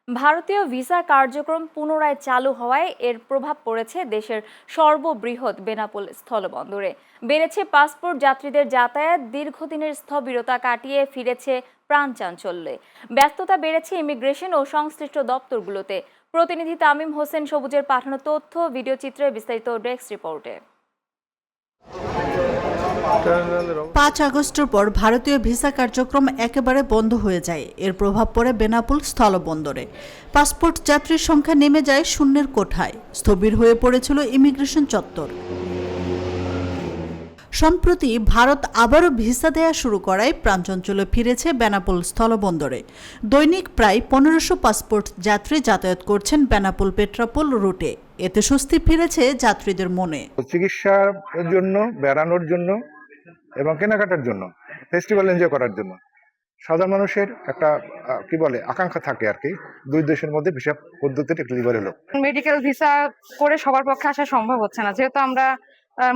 ভারতীয় ভিসা কার্যক্রম পুনরায় চালু হওয়ায় এর প্রভাব পড়েছে দেশের সর্ববৃহৎ বেনাপোল স্থলবন্দরে। বেড়েছে পাসপোর্ট যাত্রীদের যাতায়াত, দীর্ঘদিনের স্থবিরতা কাটিয়ে ফিরেছে প্রাণচাঞ্চল্যে। ব্যস্ততা বেড়েছে ইমিগ্রেশন ও সংশ্লিষ্ট দপ্তরগুলোতে। প্রতিনিধি তামিম হোসেন সবুজের পাঠানো তথ্য, ভিডিও চিত্রে বিস্তারিত ডেস্ক রিপোর্টে। 5 আগস্টের পর ভারতীয় ভিসা কার্যক্রম একেবারে বন্ধ হয়ে যায়। এর প্রভাব পড়ে বেনাপোল স্থলবন্দরে। পাসপোর্ট যাত্রীর সংখ্যা নেমে যায় শূন্যের কোঠায়। স্থবির হয়ে পড়েছিল ইমিগ্রেশন চত্বর। সম্প্রতি ভারত আবারও ভিসা দেয়া শুরু করায় প্রাণচঞ্চলে ফিরেছে বেনাপোল স্থলবন্দরে। দৈনিক প্রায় 1500 পাসপোর্ট যাত্রী যাতায়াত করছেন বেনাপোল পেট্রাপোল রুটে। এতে স্বস্তি ফিরেছে যাত্রীদের মনে। চিকিৎসার জন্য, বেড়ানোর জন্য এবং কেনাকাটার জন্য, ফেস্টিভ্যাল এনজয় করার জন্য সাধারণ মানুষের একটা আকাঙ্ক্ষা থাকে আর কি। দুই দেশের মধ্যে ভিসা পদ্ধতিটা ক্লিয়ার হলো। মেডিকেল ভিসা করে সবার পক্ষে আসা সম্ভব হচ্ছে না, যেহেতু আমরা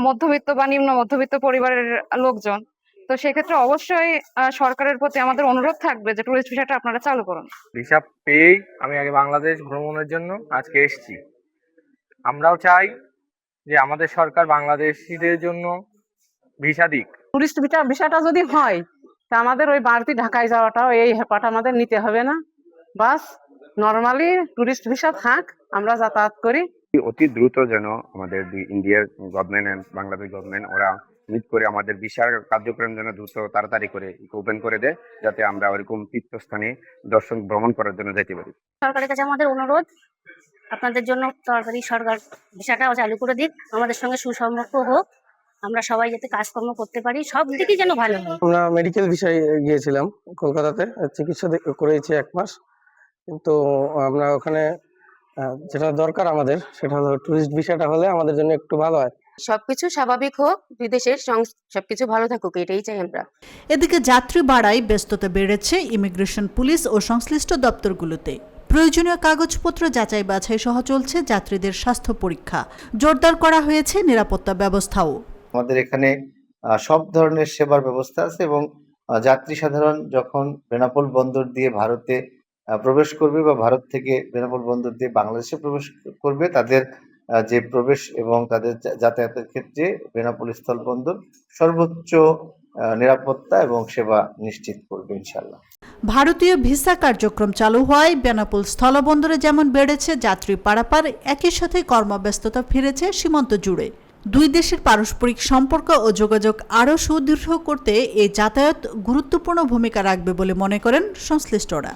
মধ্যবিত্ত বা নিম্ন মধ্যবিত্ত পরিবারের লোকজন। তো সেক্ষেত্রে অবশ্যই সরকারের প্রতি আমাদের অনুরোধ থাকবে যে টুরিস্ট ভিসাটা আপনারা চালু করুন। ভিসা পেয়েই আমি আগে বাংলাদেশ ভ্রমণের জন্য আজকে এসেছি। আমরাও চাই যে আমাদের সরকার বাংলাদেশিদের জন্য ভিসা দিক। টুরিস্ট ভিসাটা যদি হয় তা আমাদের ওই বাড়তি ঢাকায় যাওয়াটাও এই হেপাটা আমাদের নিতে হবে না। বাস নরমালি টুরিস্ট ভিসা থাক, আমরা যাতায়াত করি। অতি দ্রুত যেন আমাদের ইন্ডিয়ার গভর্নমেন্ট এন্ড বাংলাদেশ গভর্নমেন্ট ওরা মিট করে আমাদের ভিসার কার্যক্রম যেন দ্রুত তাড়াতাড়ি করে ওপেন করে দেয়, যাতে আমরা ওইরকম তীর্থস্থানে দর্শন ভ্রমণ করার জন্য যেতে পারি। সরকারের কাছে আমাদের অনুরোধ, আপনাদের জন্য সরকারি ভিসাটাও চালু করে দিক, আমাদের সঙ্গে সুসম্পর্ক হোক, আমরা সবাই যাতে কাজকর্ম করতে পারি, সব দিকে যেন ভালো হয়। আমরা মেডিকেল ভিসায় গিয়েছিলাম কলকাতাতে, চিকিৎসা করেছি 1 মাস। কিন্তু আমরা ওখানে যেটা দরকার আমাদের, সেটা হলো টুরিস্ট ভিসাটা হলে আমাদের জন্য একটু ভালো হয়। সবকিছু স্বাভাবিক হোক, বিদেশের সবকিছু ভালো থাকুক, এটাই চাই আমরা। এদিকে যাত্রী বাড়ায় ব্যস্ততা বেড়েছে ইমিগ্রেশন, পুলিশ ও সংশ্লিষ্ট দপ্তরগুলোতে। প্রয়োজনীয় কাগজপত্র যাচাই বাছাই সহ চলছে যাত্রীদের স্বাস্থ্য পরীক্ষা। জোরদার করা হয়েছে নিরাপত্তা ব্যবস্থাও। আমাদের এখানে সব ধরনের সেবার ব্যবস্থা আছে এবং যাত্রী সাধারণ যখন বেনাপোল বন্দর দিয়ে ভারতে প্রবেশ করবে বা ভারত থেকে বেনাপোল বন্দর দিয়ে বাংলাদেশে প্রবেশ করবে, তাদের যে প্রবেশ এবং তাদের যাতায়াতের ক্ষেত্রে বেনাপোল স্থলবন্দর সর্বোচ্চ নিরাপত্তা এবং সেবা নিশ্চিত করবে ইনশাআল্লাহ। ভারতীয় ভিসা কার্যক্রম চালু হওয়ায় বেনাপোল স্থলবন্দরে যেমন বেড়েছে যাত্রী পারাপার, একই সাথে কর্মব্যস্ততা ফিরেছে সীমান্ত জুড়ে। দুই দেশের পারস্পরিক সম্পর্ক ও যোগাযোগ আরও সুদৃঢ় করতে এই যাতায়াত গুরুত্বপূর্ণ ভূমিকা রাখবে বলে মনে করেন সংশ্লিষ্টরা।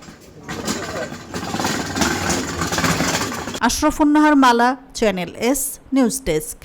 আশরাফুন নাহার মালা, চ্যানেল এস নিউজ ডেস্ক।